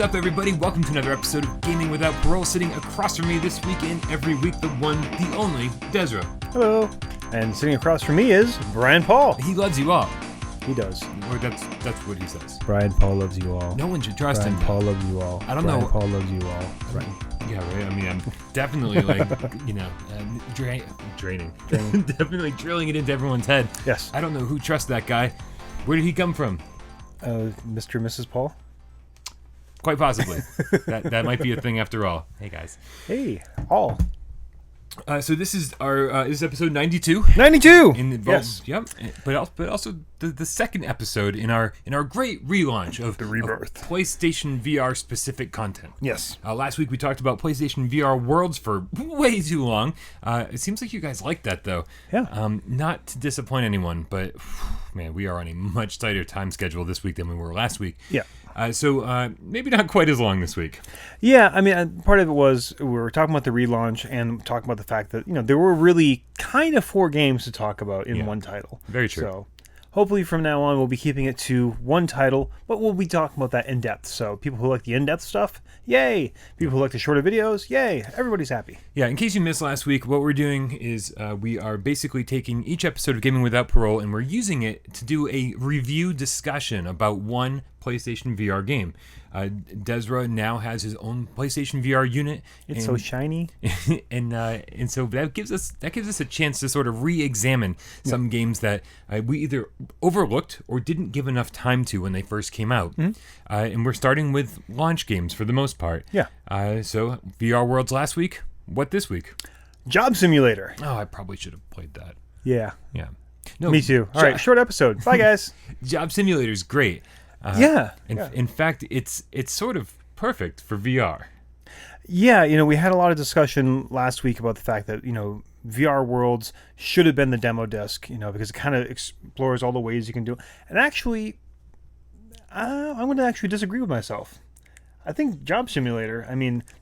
up, everybody? Welcome to another episode of Gaming Without Parole. Sitting across from me this week and every week, the one, the only, Desra. Hello. And sitting across from me is Brian Paul. He loves you all. He does. Or that's what he says. Brian Paul loves you all. No one should trust him. Brian Paul loves you all. I don't Brian know. Paul loves you all. Right. Yeah, right. I mean, I'm definitely draining. Definitely drilling it into everyone's head. Yes. I don't know who trusts that guy. Where did he come from? Mr. and Mrs. Paul. Quite possibly. that might be a thing after all. Hey guys. Hey, all. So this is our this is episode 92. 92. Yes. Yep. But also the second episode in our great relaunch of the rebirth of PlayStation VR specific content. Yes. Last week we talked about PlayStation VR Worlds for way too long. It seems like you guys like that though. Yeah. Not to disappoint anyone, but man, we are on a much tighter time schedule this week than we were last week. Yeah. So maybe not quite as long this week. Yeah, I mean, part of it was we were talking about the relaunch and talking about the fact that, there were really kind of 4 games to talk about in one title. Very true. So hopefully from now on we'll be keeping it to one title, but we'll be talking about that in depth. So people who like the in-depth stuff, yay. People who like the shorter videos, yay. Everybody's happy. Yeah, in case you missed last week, what we're doing is we are basically taking each episode of Gaming Without Parole and we're using it to do a review discussion about one PlayStation VR game. Desra now has his own PlayStation VR unit. It's so shiny, and so that gives us a chance to sort of re-examine some games that we either overlooked or didn't give enough time to when they first came out. Mm-hmm. And we're starting with launch games for the most part. Yeah. So VR Worlds last week. What this week? Job Simulator. Oh, I probably should have played that. Yeah. Yeah. No, me too. All right, short episode. Bye, guys. Job Simulator is great. In fact, it's sort of perfect for VR. Yeah, we had a lot of discussion last week about the fact that, VR Worlds should have been the demo disc, because it kind of explores all the ways you can do it. And actually, I'm going to actually disagree with myself. I think Job Simulator,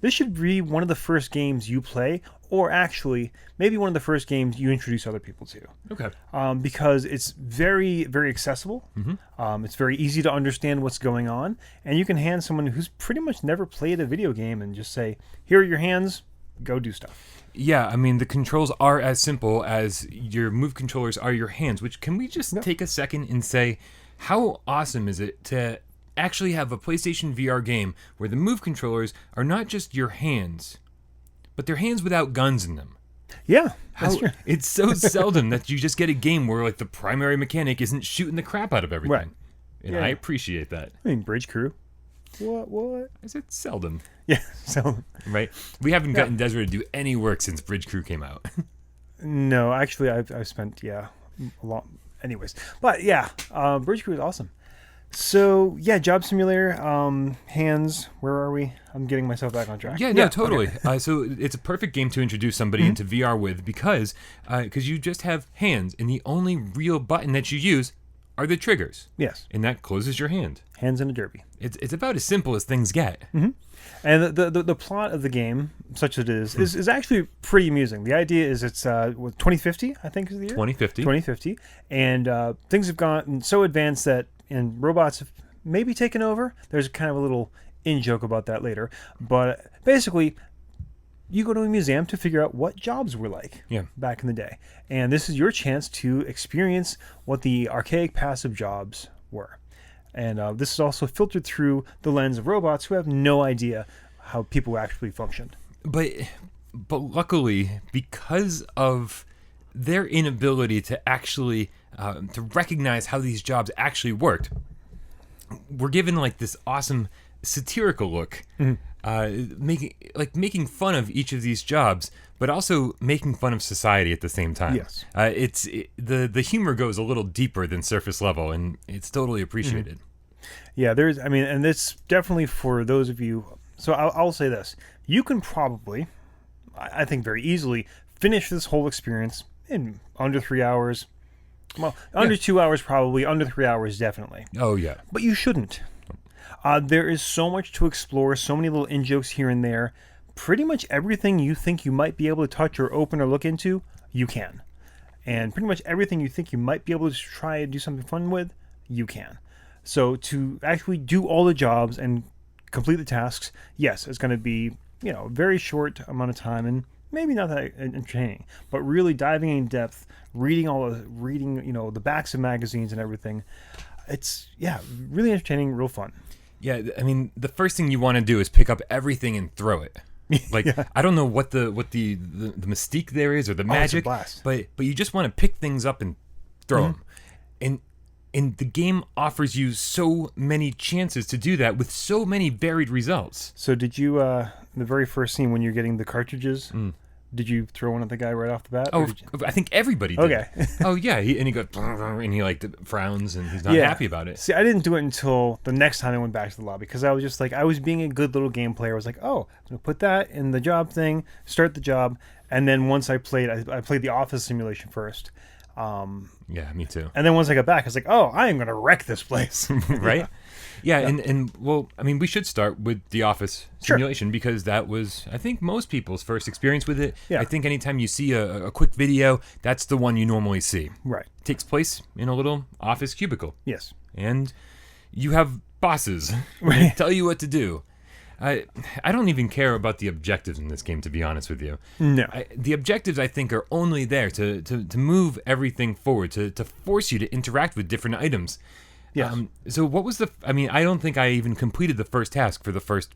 this should be one of the first games you play, or actually, maybe one of the first games you introduce other people to. Okay. Because it's very, very accessible. Mm-hmm. It's very easy to understand what's going on. And you can hand someone who's pretty much never played a video game and just say, here are your hands, go do stuff. Yeah, the controls are as simple as your move controllers are your hands, which can we just take a second and say, how awesome is it to actually have a PlayStation VR game where the move controllers are not just your hands, but they're hands without guns in them. Yeah, that's true. It's so seldom that you just get a game where the primary mechanic isn't shooting the crap out of everything. Right. And I appreciate that. Bridge Crew. What? I said seldom. Yeah, seldom. Right? We haven't gotten Desert to do any work since Bridge Crew came out. No, actually, I've spent, a lot. Anyways. But, Bridge Crew is awesome. So, Job Simulator, hands, where are we? I'm getting myself back on track. Yeah, no, totally. Okay. So it's a perfect game to introduce somebody into VR with because you just have hands, and the only real button that you use are the triggers. Yes. And that closes your hand. Hands in a derby. It's about as simple as things get. Mm-hmm. And the plot of the game, such as it is actually pretty amusing. The idea is it's 2050, I think is the year? 2050. And things have gotten so advanced that and robots have maybe taken over. There's kind of a little in-joke about that later. But basically, you go to a museum to figure out what jobs were like back in the day. And this is your chance to experience what the archaic passive jobs were. And this is also filtered through the lens of robots who have no idea how people actually functioned. But luckily, because of their inability to actually to recognize how these jobs actually worked, we're given this awesome satirical look, making fun of each of these jobs, but also making fun of society at the same time. Yes, the humor goes a little deeper than surface level, and it's totally appreciated. Mm-hmm. Yeah, and it's definitely for those of you. So I'll say this: you can probably, I think, very easily finish this whole experience in under 3 hours. Well, under 2 hours probably, under 3 hours definitely. Oh, yeah. But you shouldn't. There is so much to explore, so many little in-jokes here and there. Pretty much everything you think you might be able to touch or open or look into, you can. And pretty much everything you think you might be able to try and do something fun with, you can. So to actually do all the jobs and complete the tasks. Yes, it's going to be, a very short amount of time and maybe not that entertaining, but really diving in depth, reading the backs of magazines and everything. It's really entertaining, real fun. Yeah, I mean, the first thing you want to do is pick up everything and throw it. Like, I don't know what the mystique there is or the magic, but you just want to pick things up and throw them. And the game offers you so many chances to do that with so many varied results. So did you, the very first scene when you're getting the cartridges, did you throw one at the guy right off the bat? Oh, I think everybody did. Okay. Oh, yeah. He goes, and he like frowns and he's not happy about it. See, I didn't do it until the next time I went back to the lobby because I was just like, I was being a good little game player. I was like, oh, I'm going to put that in the job thing, start the job. And then once I played the office simulation first. Yeah, me too. And then once I got back, I was like, oh, I am going to wreck this place. Right? Yeah, and well, I mean, we should start with the office simulation because that was, I think, most people's first experience with it. Yeah. I think anytime you see a quick video, that's the one you normally see. Right. It takes place in a little office cubicle. Yes. And you have bosses right. tell you what to do. I don't even care about the objectives in this game, to be honest with you. No. The objectives, I think, are only there to move everything forward, to force you to interact with different items. Yes. So what was I don't think I even completed the first task for the first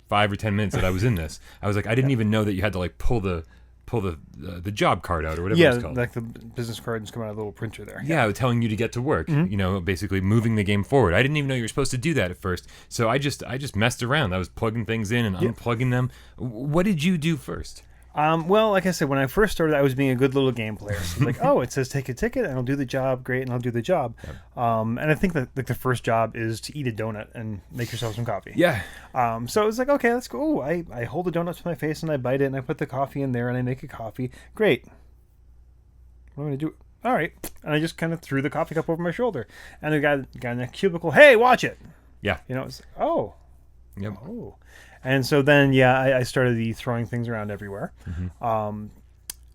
5 or 10 minutes that I was in this. I was like, I didn't even know that you had to like pull the job card out or whatever it's called. Like the business cards come out of a little printer there. Yeah, telling you to get to work. Basically moving the game forward. I didn't even know you were supposed to do that at first. So I just messed around. I was plugging things in and unplugging them. What did you do first? Well, like I said, when I first started, I was being a good little game player. So like, oh, it says take a ticket, and I'll do the job. Great, and I'll do the job. Yeah. And I think that like the first job is to eat a donut and make yourself some coffee. Yeah. So it was like, okay, let's go. I hold the donut to my face and I bite it and I put the coffee in there and I make a coffee. Great. What am I gonna do? All right, and I just kind of threw the coffee cup over my shoulder, and the guy in the cubicle, hey, watch it. Yeah. It's like, oh. Yep. Oh. And so then, I started throwing things around everywhere. Mm-hmm.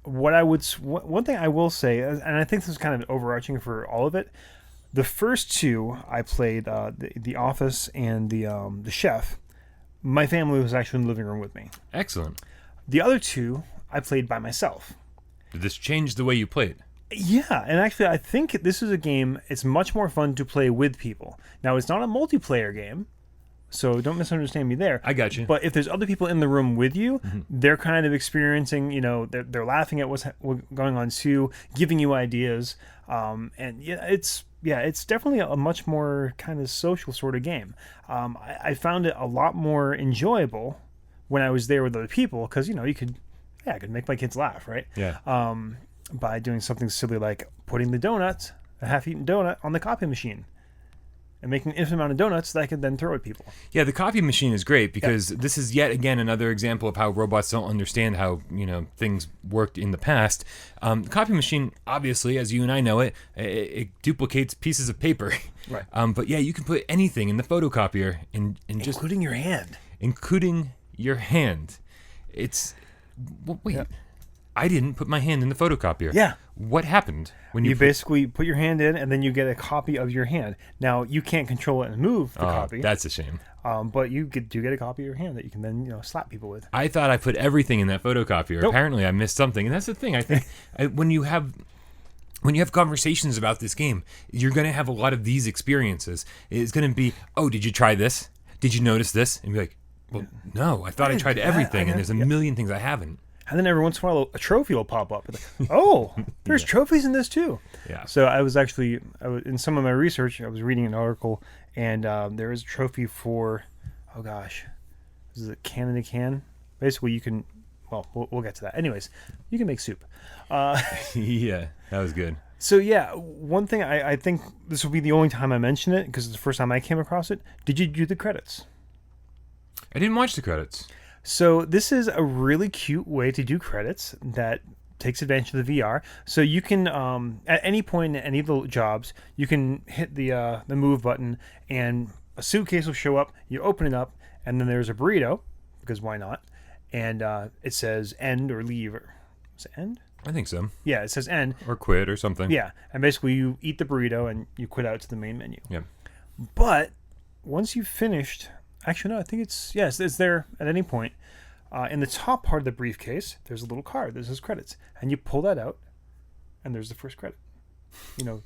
One thing I will say, and I think this is kind of overarching for all of it, the first two I played, the Office and the Chef. My family was actually in the living room with me. Excellent. The other two I played by myself. Did this change the way you played? Yeah, and actually, I think this is a game. It's much more fun to play with people. Now, it's not a multiplayer game. So don't misunderstand me there. I got you. But if there's other people in the room with you, they're kind of experiencing, they're laughing at what's going on too, giving you ideas. And it's definitely a much more kind of social sort of game. I found it a lot more enjoyable when I was there with other people because, I could make my kids laugh, right? Yeah. By doing something silly like putting a half-eaten donut on the copy machine. And making an infinite amount of donuts that I could then throw at people. Yeah, the copy machine is great because this is yet again another example of how robots don't understand how things worked in the past. The copy machine, obviously, as you and I know it duplicates pieces of paper. Right. But yeah, you can put anything in the photocopier and just including your hand. Including your hand. It's wait. Yeah. I didn't put my hand in the photocopier. Yeah. What happened when you basically put your hand in and then you get a copy of your hand? Now you can't control it and move the copy. That's a shame. But you do get a copy of your hand that you can then slap people with. I thought I put everything in that photocopier. Nope. Apparently I missed something, and that's the thing. I think when you have conversations about this game, you're going to have a lot of these experiences. It's going to be, oh, did you try this? Did you notice this? And be like, well, no, I thought I tried everything, and there's a million things I haven't. And then every once in a while, a trophy will pop up. Like, oh, there's trophies in this too. Yeah. So I was in some of my research, I was reading an article, and there is a trophy for, oh gosh, is it can in a can? Basically, you can, well, we'll get to that. Anyways, you can make soup. Yeah, that was good. So yeah, one thing I think this will be the only time I mention it because it's the first time I came across it. Did you do the credits? I didn't watch the credits. So this is a really cute way to do credits that takes advantage of the VR. So you can, at any point in any of the jobs, you can hit the move button and a suitcase will show up. You open it up and then there's a burrito, because why not? And it says end or leave. Is it end? I think so. Yeah, it says end. Or quit or something. Yeah, and basically you eat the burrito and you quit out to the main menu. Yeah. But once you've finished Actually, no, I think it's there at any point. In the top part of the briefcase, there's a little card that says credits, and you pull that out, and there's the first credit.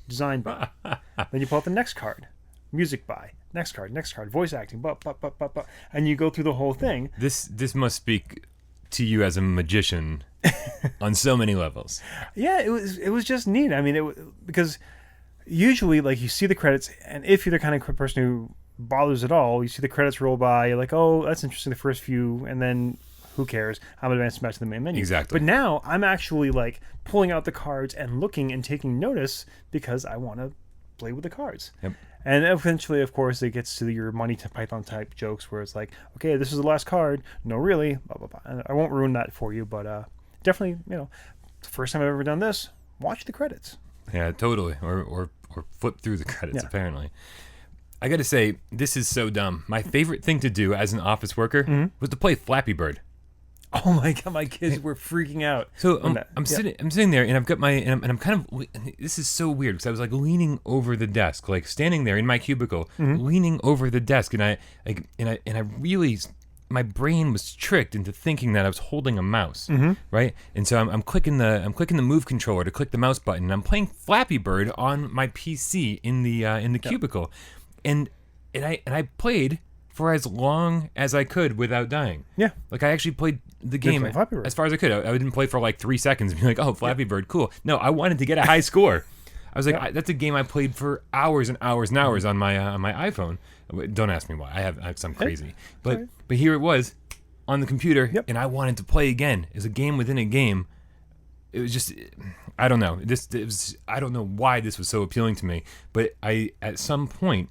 Design by. Then you pull out the next card, music by. Next card, voice acting, and you go through the whole thing. This must speak to you as a magician on so many levels. Yeah, it was just neat. I mean, because usually, like, you see the credits, and if you're the kind of person who bothers at all, you see the credits roll by, you're like, oh, that's interesting, the first few, and then who cares? I'm advancing back to the main menu. Exactly. But now I'm actually like pulling out the cards and looking and taking notice because I want to play with the cards. Yep. And eventually, of course, it gets to your Monty Python type jokes where it's like, okay, this is the last card. No, really, blah, blah, blah. And I won't ruin that for you, but definitely, the first time I've ever done this, watch the credits. Yeah, totally. Or flip through the credits, apparently. I got to say, this is so dumb. My favorite thing to do as an office worker was to play Flappy Bird. Oh my god, my kids were freaking out. So I'm sitting there, and I've got I'm kind of, this is so weird because I was like leaning over the desk, like standing there in my cubicle, leaning over the desk, and I really, my brain was tricked into thinking that I was holding a mouse, right? And so I'm clicking the move controller to click the mouse button, and I'm playing Flappy Bird on my PC in the cubicle, and I played for as long as I could without dying. Yeah. Like, I actually played the game as far as I could. I didn't play for like 3 seconds and be like, oh, Flappy Bird, cool. No, I wanted to get a high score. I was like, that's a game I played for hours and hours and hours on my iPhone. Don't ask me why. I have some crazy. But here it was on the computer, and I wanted to play again. It was a game within a game. It was just, I don't know. I don't know why this was so appealing to me. But at some point,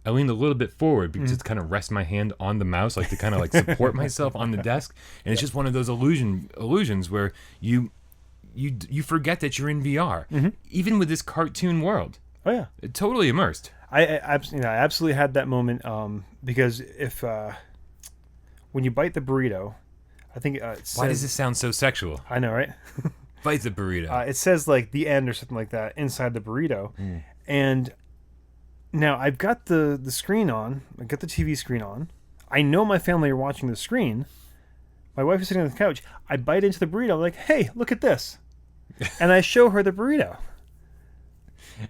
I leaned a little bit forward because to kind of rest my hand on the mouse, like to kind of like support myself on the desk. And it's just one of those illusions where you forget that you're in VR, even with this cartoon world. Oh yeah, totally immersed. I absolutely had that moment because if when you bite the burrito, I think it says, why does this sound so sexual? I know, right? Bite the burrito. It says like the end or something like that inside the burrito, and now I've got the screen on. I've got the TV screen on. I know my family are watching the screen. My wife is sitting on the couch. I bite into the burrito. I'm like, hey, look at this, and I show her the burrito.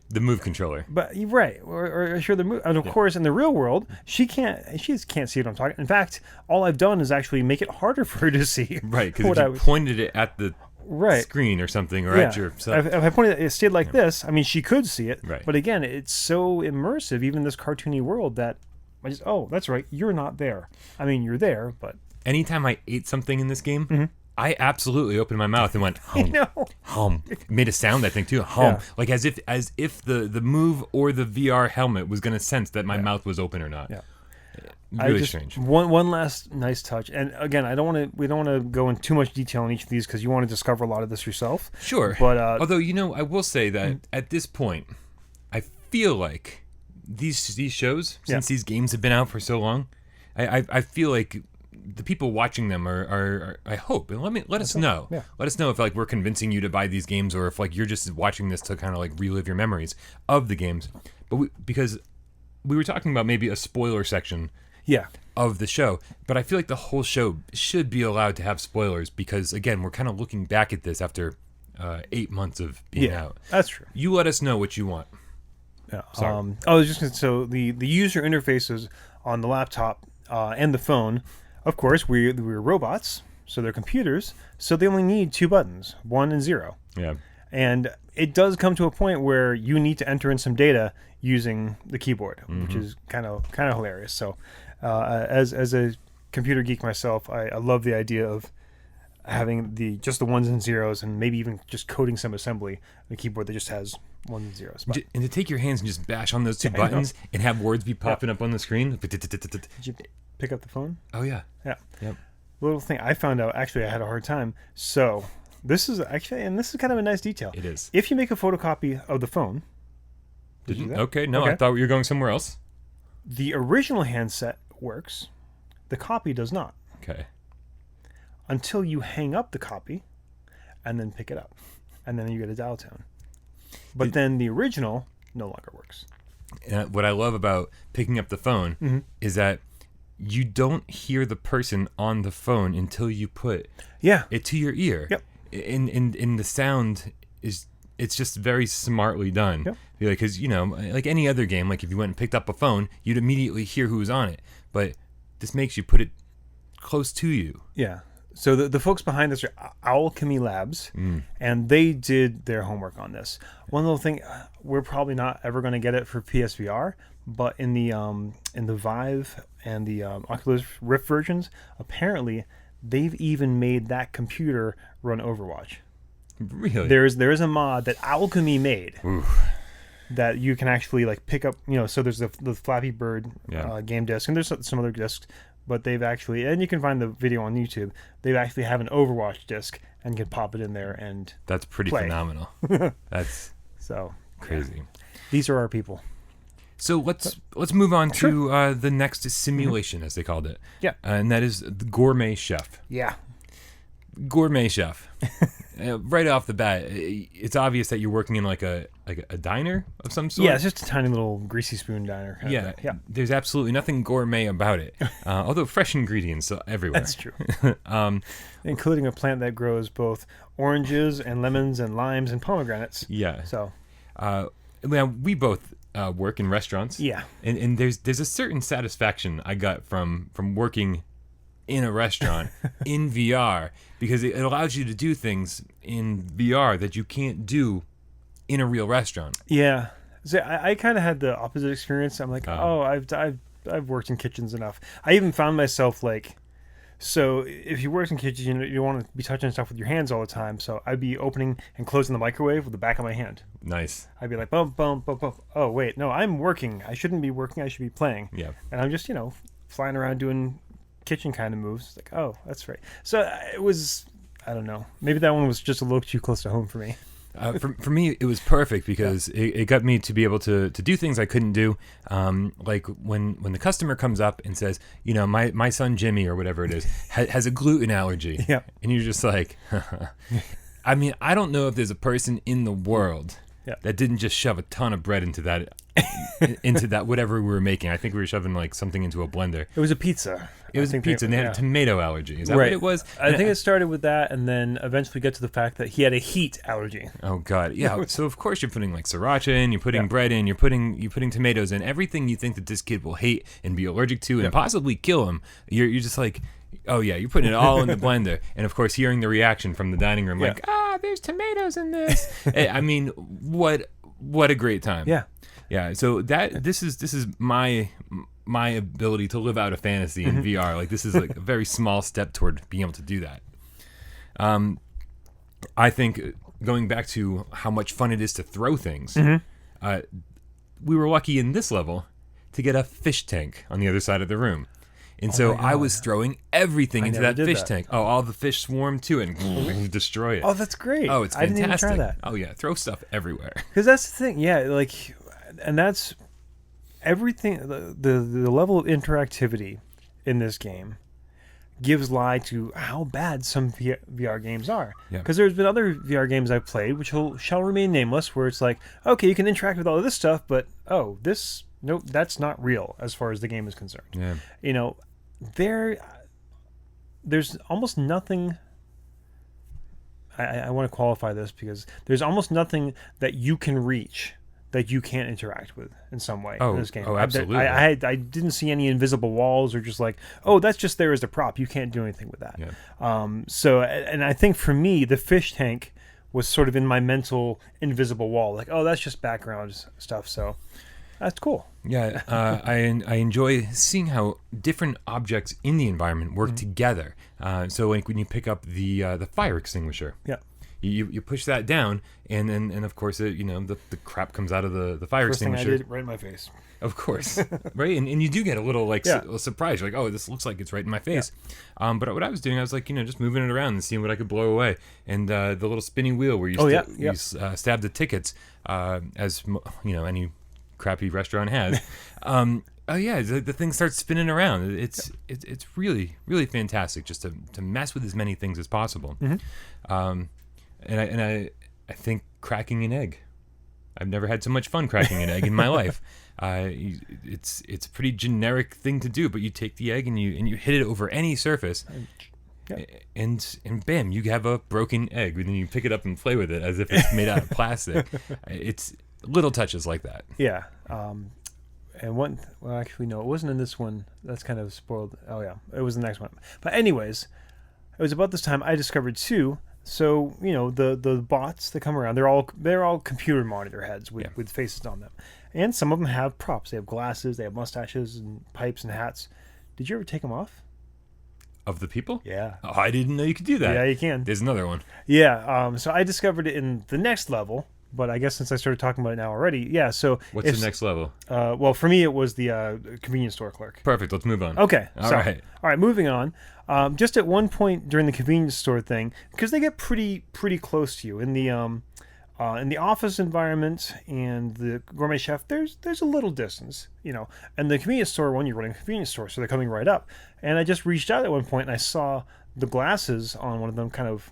The move controller. But right, or I show the move, and of course in the real world she just can't see what I'm talking. In fact, all I've done is actually make it harder for her to see. Right, because if you pointed it at the screen or something, or at yourself. If I pointed it stayed like this, I mean, she could see it. Right. But again, it's so immersive, even this cartoony world, that I just, oh, that's right, you're not there. I mean, you're there, but anytime I ate something in this game, I absolutely opened my mouth and went hum, hum. It made a sound, I think, too, hum, like as if the Move or the VR helmet was going to sense that my mouth was open or not. Yeah. Really strange. One last nice touch, and again, we don't want to go into too much detail on each of these because you want to discover a lot of this yourself. Sure, but although I will say that at this point, I feel like these shows, since these games have been out for so long, I feel like the people watching them are I hope, and let us know. Yeah. Let us know if like we're convincing you to buy these games, or if like you're just watching this to kind of like relive your memories of the games. But because we were talking about maybe a spoiler section. Of the show, but I feel like the whole show should be allowed to have spoilers because again, we're kind of looking back at this after 8 months of being out. That's true. You let us know what you want. Yeah. Sorry. I was just gonna, so the user interfaces on the laptop and the phone, of course, we're robots, so they're computers, so they only need 2 buttons, 1 and 0. Yeah. And it does come to a point where you need to enter in some data using the keyboard, which is kind of hilarious. So. As a computer geek myself, I love the idea of having just the 1s and 0s, and maybe even just coding some assembly on a keyboard that just has 1s and 0s. But, and to take your hands and just bash on those 2 buttons and have words be popping up on the screen. Did you pick up the phone? Oh yeah. Yep. Little thing I found out. Actually, I had a hard time. So this is kind of a nice detail. It is. If you make a photocopy of the phone. Did you do that? Okay. No, I thought you were going somewhere else. The original handset works, the copy does not. Okay. Until you hang up the copy and then pick it up. And then you get a dial tone. But then the original no longer works. What I love about picking up the phone is that you don't hear the person on the phone until you put it to your ear. Yep. And the sound it's just very smartly done. Yep. Because, like any other game, like if you went and picked up a phone, you'd immediately hear who was on it. But this makes you put it close to you. Yeah. So the folks behind this are Alchemy Labs, and they did their homework on this. One little thing, we're probably not ever going to get it for PSVR, but in the Vive and the Oculus Rift versions, apparently they've even made that computer run Overwatch. Really? There is a mod that Alchemy made. Oof. That you can actually like pick up, so there's the Flappy Bird game disc, and there's some other discs, but they've actually, and you can find the video on YouTube, they actually have an Overwatch disc and can pop it in there and that's pretty play. Phenomenal. That's so crazy. Yeah. These are our people. So let's move on to the next simulation, as they called it. Yeah. And that is the Gourmet Chef. Yeah. Gourmet Chef. Right off the bat, it's obvious that you're working in like a diner of some sort. Yeah, it's just a tiny little greasy spoon diner. Yeah. There's absolutely nothing gourmet about it, although fresh ingredients everywhere. That's true. Including a plant that grows both oranges and lemons and limes and pomegranates. Yeah. So, we both work in restaurants. Yeah. And there's a certain satisfaction I got from working in a restaurant in VR, because it allows you to do things in VR that you can't do in a real restaurant. Yeah. So I kind of had the opposite experience. I'm like, I've worked in kitchens enough. I even found myself like, so if you work in kitchens, you don't want to be touching stuff with your hands all the time. So I'd be opening and closing the microwave with the back of my hand. Nice. I'd be like, boom, boom, boom, boom. Oh, wait, no, I'm working. I shouldn't be working. I should be playing. Yeah. And I'm just, flying around doing kitchen kind of moves. It's like, oh, that's right. So it was, I don't know, maybe that one was just a little too close to home for me. For me, it was perfect because it got me to be able to do things I couldn't do. Like when the customer comes up and says, my son Jimmy or whatever it is has a gluten allergy. Yeah. And you're just like, I mean, I don't know if there's a person in the world that didn't just shove a ton of bread into that whatever we were making. I think we were shoving like something into a blender. It was a pizza. It was a pizza, and they had a tomato allergy. Is that what it was? I think it started with that, and then eventually got to the fact that he had a heat allergy. Oh God, yeah. So of course you're putting like sriracha in, you're putting bread in, you're putting tomatoes in, everything you think that this kid will hate and be allergic to and possibly kill him. You're just like, oh yeah, you're putting it all in the blender, and of course hearing the reaction from the dining room, like, there's tomatoes in this. I mean, what a great time. Yeah. Yeah, so this is my ability to live out a fantasy in VR. Like, this is like a very small step toward being able to do that. I think going back to how much fun it is to throw things, we were lucky in this level to get a fish tank on the other side of the room. And so I was throwing everything into that fish tank. Oh, all the fish swarm to it and destroy it. Oh, that's great. Oh, it's fantastic. I didn't even try that. Oh, yeah. Throw stuff everywhere. Because that's the thing. Yeah, like, and that's everything. The level of interactivity in this game gives lie to how bad some VR games are. Because there's been other VR games I've played, which shall remain nameless, where it's like, okay, you can interact with all of this stuff, but, nope, that's not real as far as the game is concerned. Yeah. There's almost nothing. I want to qualify this because there's almost nothing that you can reach that you can't interact with in some way in this game. Oh, absolutely. I didn't see any invisible walls or just like, that's just there as a prop. You can't do anything with that. Yeah. So, and I think for me, the fish tank was sort of in my mental invisible wall. Like, that's just background stuff. So that's cool. Yeah, I enjoy seeing how different objects in the environment work together. So like when you pick up the fire extinguisher, you push that down, and of course the crap comes out of the fire extinguisher. First thing I did, right in my face. Of course, right, and you do get a little surprise. You're like, oh, this looks like it's right in my face. But what I was doing, I was like, just moving it around and seeing what I could blow away. And the little spinny wheel where you stab the tickets, as any crappy restaurant has. The thing starts spinning around. It's really, really fantastic just to mess with as many things as possible. And I think cracking an egg. I've never had so much fun cracking an egg in my life. It's a pretty generic thing to do, but you take the egg and you hit it over any surface, and bam, you have a broken egg. And then you pick it up and play with it as if it's made out of plastic. It's little touches like that. Yeah. And well, actually, no, it wasn't in this one. That's kind of spoiled. Oh yeah, it was the next one. But anyways, it was about this time I discovered two. So the bots that come around, they're all computer monitor heads with faces on them, and some of them have props. They have glasses, they have mustaches and pipes and hats. Did you ever take them off? Of the people? Yeah. Oh, I didn't know you could do that. Yeah, you can. There's another one. Yeah. So I discovered it in the next level. But I guess since I started talking about it now already, yeah. So what's the next level? Well, for me, it was the convenience store clerk. Perfect. Let's move on. Okay. All right. Moving on. Just at one point during the convenience store thing, because they get pretty close to you in the office environment and the Gourmet Chef. There's a little distance, and the convenience store one, you're running a convenience store, so they're coming right up. And I just reached out at one point and I saw the glasses on one of them kind of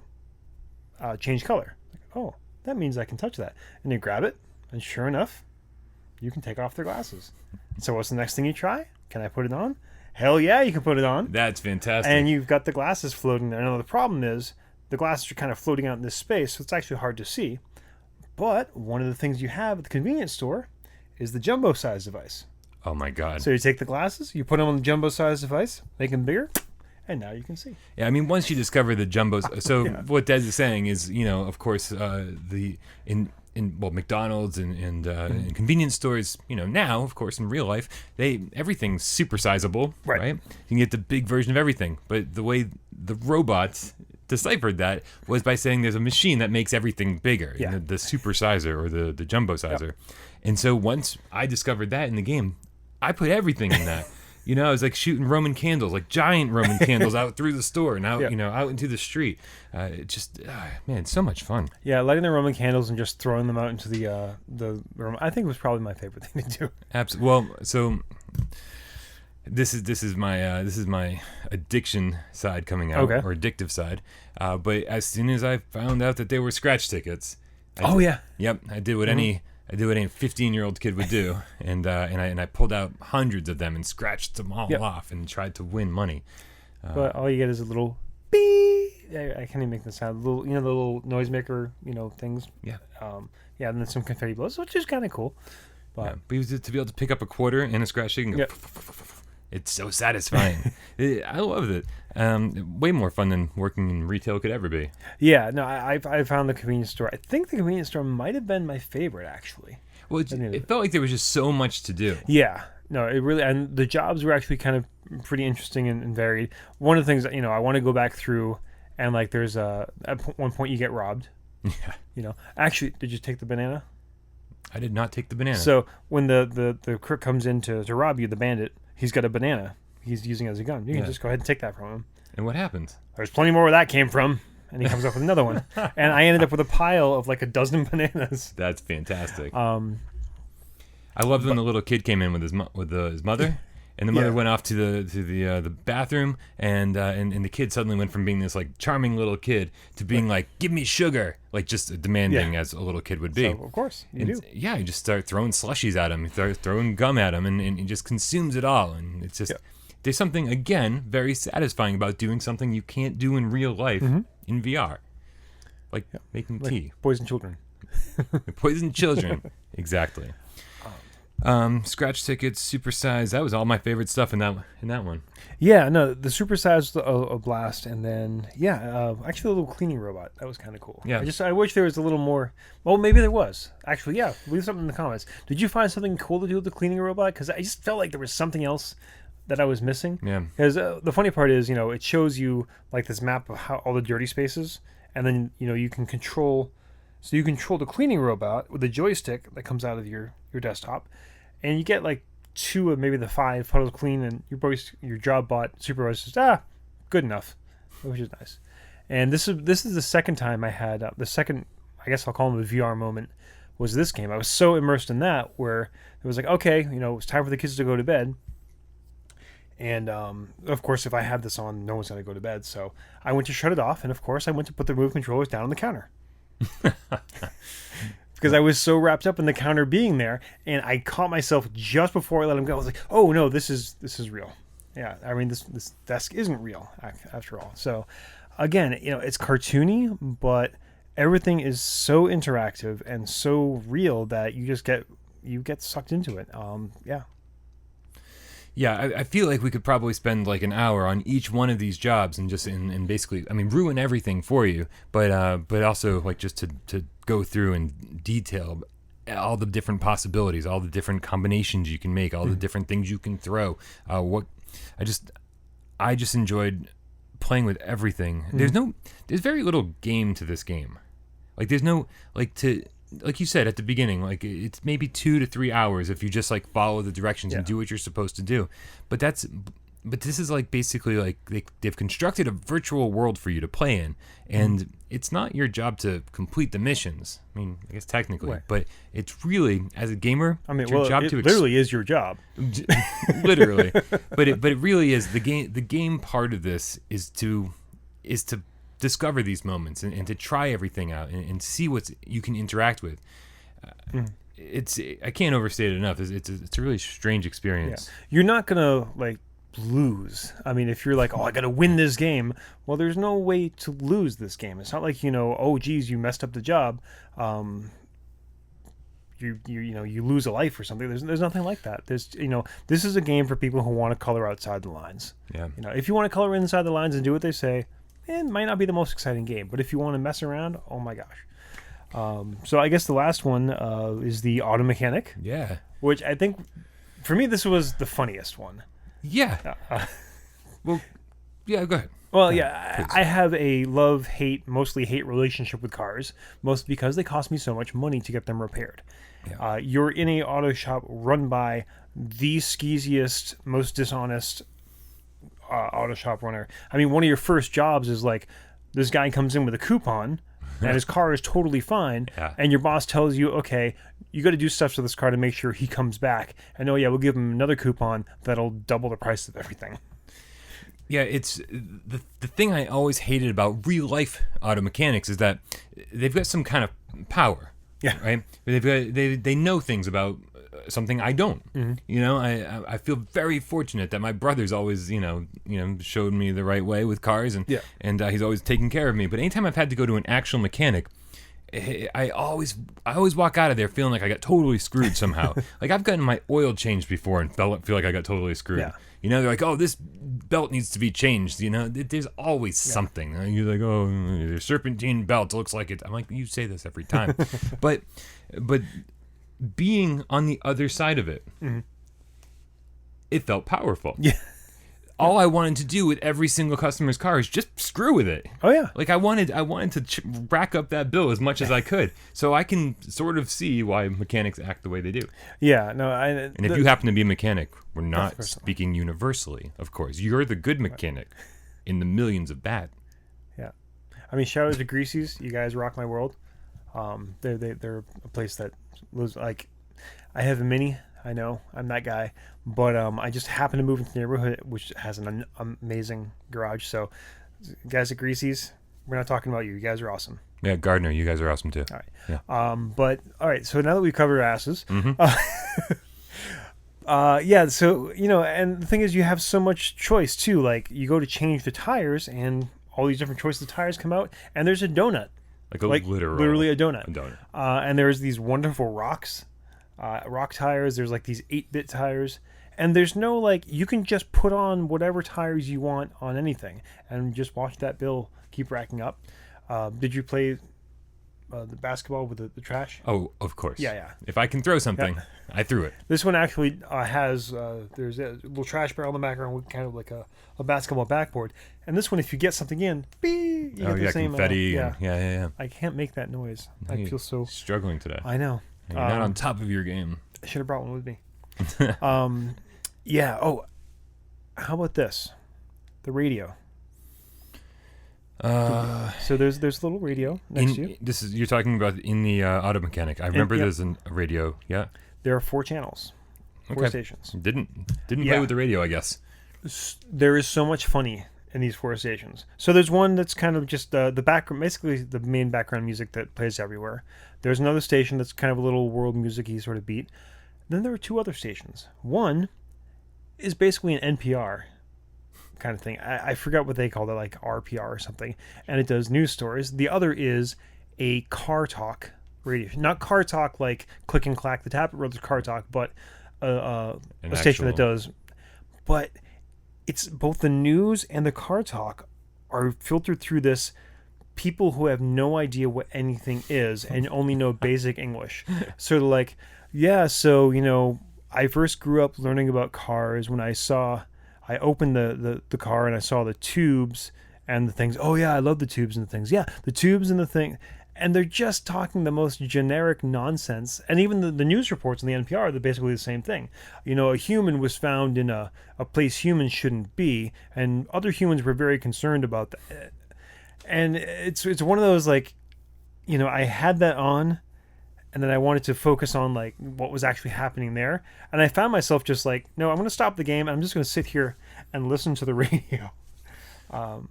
change color. Like, oh. That means I can touch that. And you grab it, and sure enough, you can take off their glasses. So what's the next thing you try? Can I put it on? Hell yeah, you can put it on. That's fantastic. And you've got the glasses floating there. Now, the problem is the glasses are kind of floating out in this space, so it's actually hard to see. But one of the things you have at the convenience store is the jumbo size device. Oh, my God. So you take the glasses, you put them on the jumbo size device, make them bigger, and now you can see. Yeah, I mean, once you discover the jumbos, so Yeah. what Des is saying is, of course, McDonald's and convenience stores, now, of course, in real life, everything's super sizable, right? You can get the big version of everything, but the way the robots deciphered that was by saying there's a machine that makes everything bigger, the supersizer or the jumbo sizer. And so once I discovered that in the game, I put everything in that. I was like shooting Roman candles, like giant Roman candles out through the store and out, out into the street. Man, so much fun. Yeah, lighting the Roman candles and just throwing them out into the room. I think was probably my favorite thing to do. Absolutely. Well, so this is my addiction side coming out, or addictive side. But as soon as I found out that they were scratch tickets, yep, I did what any 15-year-old kid would do, and I pulled out hundreds of them and scratched them all off and tried to win money. But all you get is a little beep. I can't even make the sound. The little noisemaker, things. Yeah. And then some confetti blows, which is kind of cool. But to be able to pick up a quarter and a scratch ticket and go, it's so satisfying. I love it. Way more fun than working in retail could ever be. Yeah, no, I found the convenience store. I think the convenience store might have been my favorite, actually. Well, it felt like there was just so much to do. Yeah, no, it really, and the jobs were actually kind of pretty interesting and varied. One of the things that, I want to go back through, and like there's at one point you get robbed. Yeah. Actually, did you take the banana? I did not take the banana. So when the crook comes in to rob you, the bandit, he's got a banana he's using as a gun. You can just go ahead and take that from him. And what happens? There's plenty more where that came from. And he comes up with another one. And I ended up with a pile of like a dozen bananas. That's fantastic. I loved when the little kid came in with his mother. And the mother went off to the bathroom, and the kid suddenly went from being this like charming little kid to being like, "Give me sugar," like just demanding as a little kid would be. So, of course, you do. Yeah, you just start throwing slushies at him, throwing gum at him, and he just consumes it all. And it's just there's something again very satisfying about doing something you can't do in real life in VR, like making tea. Poison children. Poison children, exactly. Scratch tickets, supersize. That was all my favorite stuff in that one. Yeah, no, the supersize was a blast, and then actually a little cleaning robot. That was kind of cool. Yeah. I wish there was a little more. Well, maybe there was. Actually, yeah. Leave something in the comments. Did you find something cool to do with the cleaning robot? Because I just felt like there was something else that I was missing. Yeah. Because the funny part is, it shows you like this map of how all the dirty spaces, and then you can control. So you control the cleaning robot with a joystick that comes out of your desktop, and you get like 2 of maybe the 5 puddles clean, and your job bot supervisor says, good enough, which is nice. And this is the second time I had the second, I guess I'll call them a VR moment, was this game. I was so immersed in that where it was like, okay, it's time for the kids to go to bed. And of course, if I have this on, no one's going to go to bed. So I went to shut it off, and of course, I went to put the Move controllers down on the counter. because I was so wrapped up in the counter being there, and I caught myself just before I let him go. I was like, "Oh no, this is real." Yeah, I mean this desk isn't real after all. So, again, it's cartoony, but everything is so interactive and so real that you just get sucked into it. Yeah. Yeah, I feel like we could probably spend like an hour on each one of these jobs and just and basically, I mean, ruin everything for you, but also like just to go through and detail all the different possibilities, all the different combinations you can make, all the different things you can throw. I just enjoyed playing with everything. There's very little game to this game. Like there's no like you said at the beginning, like it's maybe 2 to 3 hours if you just like follow the directions and do what you're supposed to do. But this is like basically like they've constructed a virtual world for you to play in, and it's not your job to complete the missions. I mean, I guess technically, but it's really, as a gamer, I mean, it's your job it to literally is your job. Literally, but it really is the game. The game part of this is to discover these moments and to try everything out and see what you can interact with. I can't overstate it enough. It's a really strange experience. Yeah. You're not gonna like lose. I mean, if you're like, oh, I gotta win this game, well, there's no way to lose this game. It's not like, oh geez, you messed up the job. You lose a life or something. There's nothing like that. This is a game for people who want to color outside the lines. Yeah. If you want to color inside the lines and do what they say, it might not be the most exciting game, but if you want to mess around, oh my gosh. So I guess the last one is the auto mechanic. Yeah. Which I think, for me, this was the funniest one. Yeah. Well, yeah, go ahead. Well, yeah, I have a mostly hate relationship with cars, mostly because they cost me so much money to get them repaired. Yeah. You're in a auto shop run by the skeeziest, most dishonest auto shop runner. I mean, one of your first jobs is like, this guy comes in with a coupon and his car is totally fine, and your boss tells you, okay, you got to do stuff to this car to make sure he comes back, and oh yeah, we'll give him another coupon that'll double the price of everything. Yeah, it's the thing I always hated about real life auto mechanics is that they've got some kind of power. Yeah. Right. They know things about something I don't. Mm-hmm. I feel very fortunate that my brother's always showed me the right way with cars, and he's always taken care of me. But anytime I've had to go to an actual mechanic, I always walk out of there feeling like I got totally screwed somehow. Like I've gotten my oil changed before and feel like I got totally screwed. Yeah. They're like, oh, this belt needs to be changed. There's always something. You're like, oh, the serpentine belt looks like it. I'm like, you say this every time, but being on the other side of it, it felt powerful. Yeah. All I wanted to do with every single customer's car is just screw with it. Oh yeah. Like I wanted to rack up that bill as much as I could, so I can sort of see why mechanics act the way they do. Yeah. No. And if you happen to be a mechanic, we're not speaking universally. Of course, you're the good mechanic in the millions of bad. Yeah. I mean, shout out to Greasy's. You guys rock my world. They're a place that was like, I have a Mini. I know I'm that guy, but I just happened to move into the neighborhood which has an amazing garage. So, guys at Greasy's, we're not talking about you. You guys are awesome. Yeah, Gardner, you guys are awesome too. All right. Yeah. But all right. So now that we've covered asses, mm-hmm. yeah. So and the thing is, you have so much choice too. Like you go to change the tires, and all these different choices of tires come out, and there's a donut. Literally a donut. And there's these wonderful rocks. Rock tires, there's like these 8-bit tires, and there's no like, you can just put on whatever tires you want on anything and just watch that bill keep racking up. Did you play the basketball with the trash? Oh, of course. Yeah. If I can throw something, I threw it. This one actually has there's a little trash barrel in the background with kind of like a basketball backboard, and this one, if you get something in, you get the same confetti. Yeah. I can't make that noise. I feel so struggling today. I know. You're not on top of your game. I should have brought one with me. Yeah. Oh, how about this? The radio. So there's a little radio next to you. You're talking about in the auto mechanic. I remember there's a radio. Yeah. There are 4 channels. 4 stations. Didn't play with the radio, I guess. There is so much funny in these 4 stations. So there's one that's kind of just the background, basically the main background music that plays everywhere. There's another station that's kind of a little world music-y sort of beat. Then there are 2 other stations. One is basically an NPR kind of thing. I forgot what they call it, like RPR or something. And it does news stories. The other is a car talk radio. Not car talk like Click and Clack, the Tappet Brothers car talk, but a station that does. But it's both the news and the car talk are filtered through this people who have no idea what anything is and only know basic English. Sort of like, yeah, so, I first grew up learning about cars when I opened the car and I saw the tubes and the things. Oh, yeah, I love the tubes and the things. Yeah, the tubes and the thing. And they're just talking the most generic nonsense. And even the news reports on the NPR, they're basically the same thing. A human was found in a place humans shouldn't be, and other humans were very concerned about that. And it's one of those, like, I had that on, and then I wanted to focus on, like, what was actually happening there. And I found myself just like, no, I'm going to stop the game, and I'm just going to sit here and listen to the radio.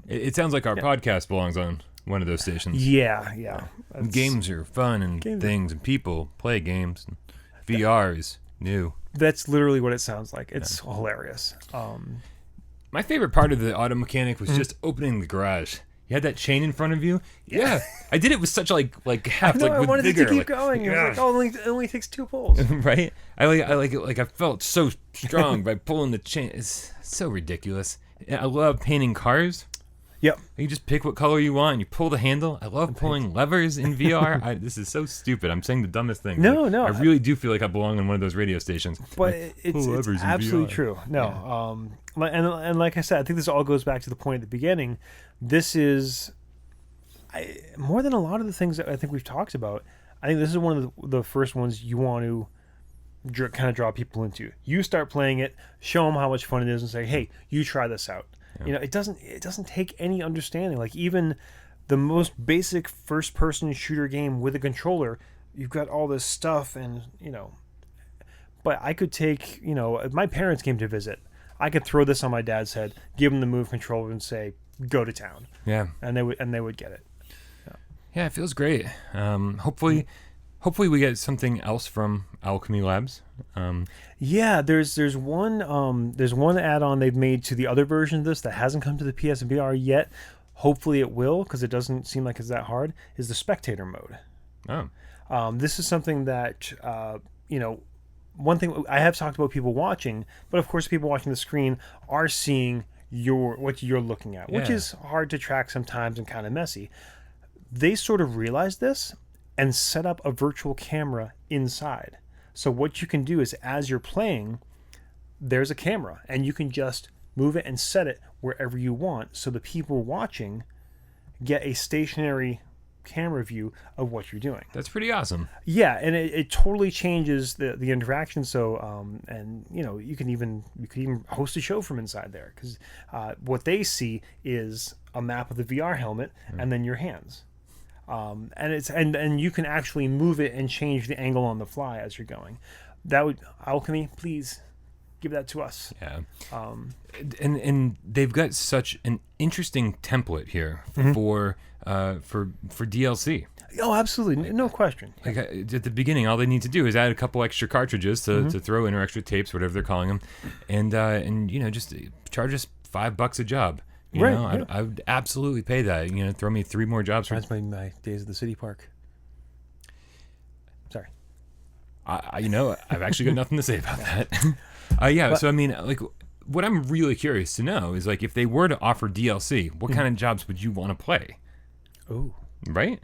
It sounds like our podcast belongs on one of those stations. Yeah. Games are fun and things, and people play games. And VR is new. That's literally what it sounds like. It's hilarious. My favorite part of the auto mechanic was just opening the garage. You had that chain in front of you. Yeah, I did it with such like heft, I like with wanted vigor. it to keep going. Yeah. It was like, it only takes 2 pulls. Right? I like it. Like I felt so strong by pulling the chain. It's so ridiculous. I love painting cars. Yep. You just pick what color you want and you pull the handle. I love pulling levers in VR. This is so stupid. I'm saying the dumbest thing. No. I really do feel like I belong on one of those radio stations. But it's absolutely true. No. Yeah. And like I said, I think this all goes back to the point at the beginning. This is more than a lot of the things that I think we've talked about. I think this is one of the first ones you want to kind of draw people into. You start playing it, show them how much fun it is, and say, "Hey, you try this out." Yeah. It doesn't take any understanding. Like even the most basic first-person shooter game with a controller, you've got all this stuff, and But I could take, if my parents came to visit, I could throw this on my dad's head, give him the move controller, and say, "Go to town." Yeah, and they would get it. Yeah, it feels great. Hopefully we get something else from Alchemy Labs. Yeah, there's one add-on they've made to the other version of this that hasn't come to the PSVR yet. Hopefully it will, because it doesn't seem like it's that hard. Is the spectator mode? Oh, this is something that one thing I have talked about people watching, but of course people watching the screen are seeing what you're looking at, which is hard to track sometimes and kind of messy. They sort of realized this and set up a virtual camera inside. So what you can do is, as you're playing, there's a camera, and you can just move it and set it wherever you want, so the people watching get a stationary camera view of what you're doing. That's pretty awesome. Yeah, and it totally changes the interaction. So, and you could even host a show from inside there, because what they see is a map of the VR helmet and then your hands. And you can actually move it and change the angle on the fly as you're going. That would Alchemy, please give that to us. Yeah. And they've got such an interesting template here for DLC. Oh, absolutely, no question. Like at the beginning, all they need to do is add a couple extra cartridges to throw in, or extra tapes, whatever they're calling them, and just charge us $5 a job. I would absolutely pay that. Throw me 3 more jobs. That's my days at the city park. Sorry. I've actually got nothing to say about that. So I mean, like, what I'm really curious to know is, like, if they were to offer DLC, what kind of jobs would you want to play? Oh, right.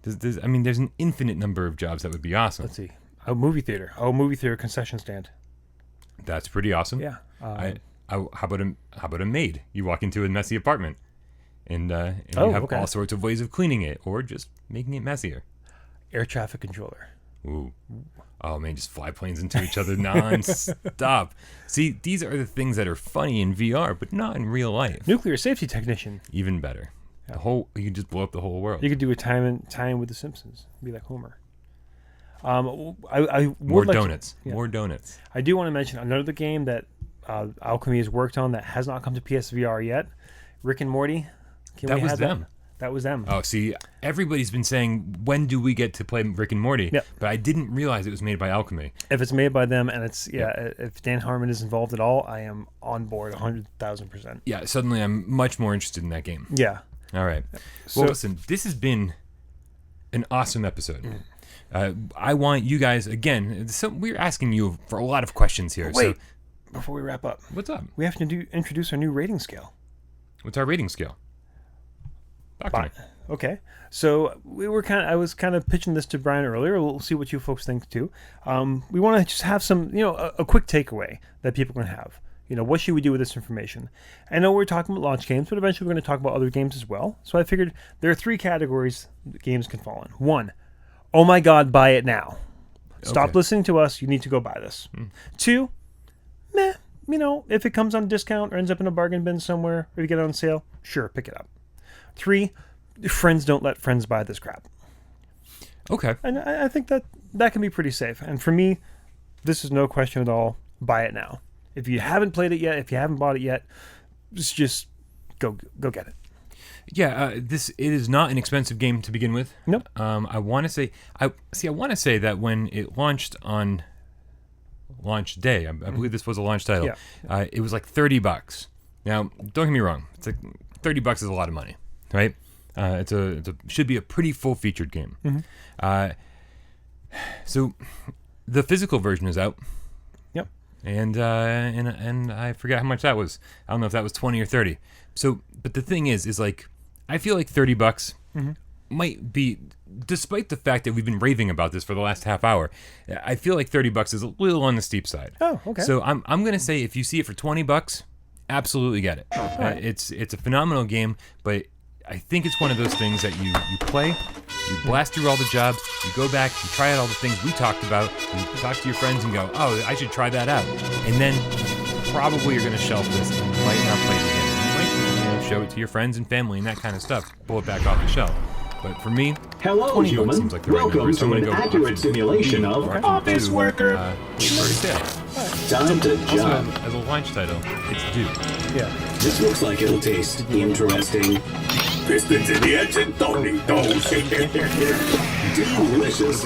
There's an infinite number of jobs that would be awesome. Let's see. Movie theater concession stand. That's pretty awesome. Yeah. How about a maid? You walk into a messy apartment, and you have all sorts of ways of cleaning it, or just making it messier. Air traffic controller. Ooh. Oh man, just fly planes into each other non-stop. See, these are the things that are funny in VR, but not in real life. Nuclear safety technician. Even better. Yeah. You could just blow up the whole world. You could do a tie-in with The Simpsons. Be like Homer. More donuts. More donuts. I do want to mention another game that Alchemy has worked on that has not come to PSVR yet. Rick and Morty. That was them. That was them. Oh, see, everybody's been saying, when do we get to play Rick and Morty? Yep. But I didn't realize it was made by Alchemy. If it's made by them and it's, if Dan Harmon is involved at all, I am on board 100,000%. Yeah, suddenly I'm much more interested in that game. Yeah. All right. Well, listen, this has been an awesome episode. I want you guys, again, we're asking you for a lot of questions here. Wait, before we wrap up. What's up? We have to introduce our new rating scale. What's our rating scale? Talk to me. Okay, so I was kind of pitching this to Brian earlier. We'll see what you folks think too. We want to just have some, a quick takeaway that people can have. What should we do with this information? I know we're talking about launch games, but eventually we're going to talk about other games as well. So I figured there are 3 categories games can fall in. 1, oh my God, buy it now. Stop listening to us. You need to go buy this. 2, meh. If it comes on discount or ends up in a bargain bin somewhere, or you get it on sale, sure, pick it up. 3, friends don't let friends buy this crap. Okay. And I think that can be pretty safe. And for me, this is no question at all. Buy it now. If you haven't played it yet, if you haven't bought it yet, just go get it. Yeah, it is not an expensive game to begin with. Nope. I want to say that when it launched on launch day, I believe this was a launch title. Yeah. It was like $30. Now, don't get me wrong. It's like $30 is a lot of money, right? It should be a pretty full-featured game. So the physical version is out. Yep. And I forget how much that was. I don't know if that was 20 or 30. So, but the thing is like, I feel like $30 might be, despite the fact that we've been raving about this for the last half hour, I feel like $30 is a little on the steep side. Oh, okay. So I'm gonna say if you see it for $20, absolutely get it. Right. It's a phenomenal game, but I think it's one of those things that you play, you blast through all the jobs, you go back, you try out all the things we talked about, you talk to your friends and go, oh, I should try that out. And then probably you're going to shelf this and might not play it again. You might show it to your friends and family and that kind of stuff, pull it back off the shelf. But for me, hello, human. Seems like the right Welcome number. So to I'm an gonna go accurate simulation of office worker. Time to jump. Also, as a launch title, it's due. Yeah. This looks like it'll taste interesting. Pistons in the engine, Doritos. Delicious.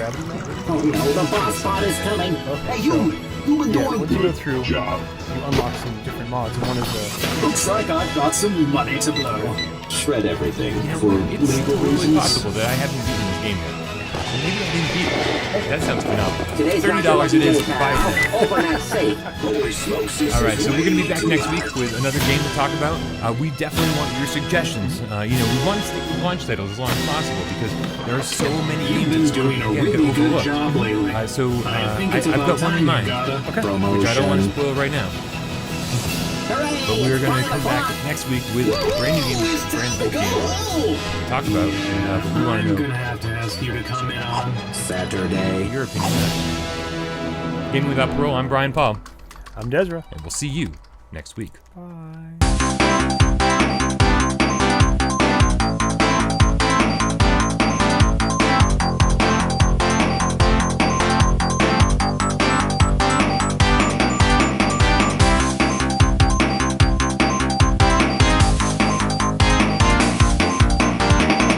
Oh no, the boss spot is coming. Hey, you've been doing once you go through, you unlock some different mods, and one is the... Looks like I've got some money to blow. Shred everything for It's legal totally reasons. possible that I haven't beaten this game yet. So maybe I didn't beat it. That sounds phenomenal. Today's $30 it is. Buy it. Open that safe. Holy smokes, this All right, is so we're going to be back way next too week fast. with another game to talk about. We definitely want your suggestions. We want to stick with launch titles as long as possible because there are so many You've games been doing a that get really good overlooked. job lately. I've got one in mind, which I don't want to spoil right now. But we're going to come back next week with a brand new game, brand new game to talk about. But we want to know have to ask you to come in on Saturday. your opinion on it. Gaming Without Parole, I'm Brian Paul, I'm Desra. and we'll see you next week. Bye.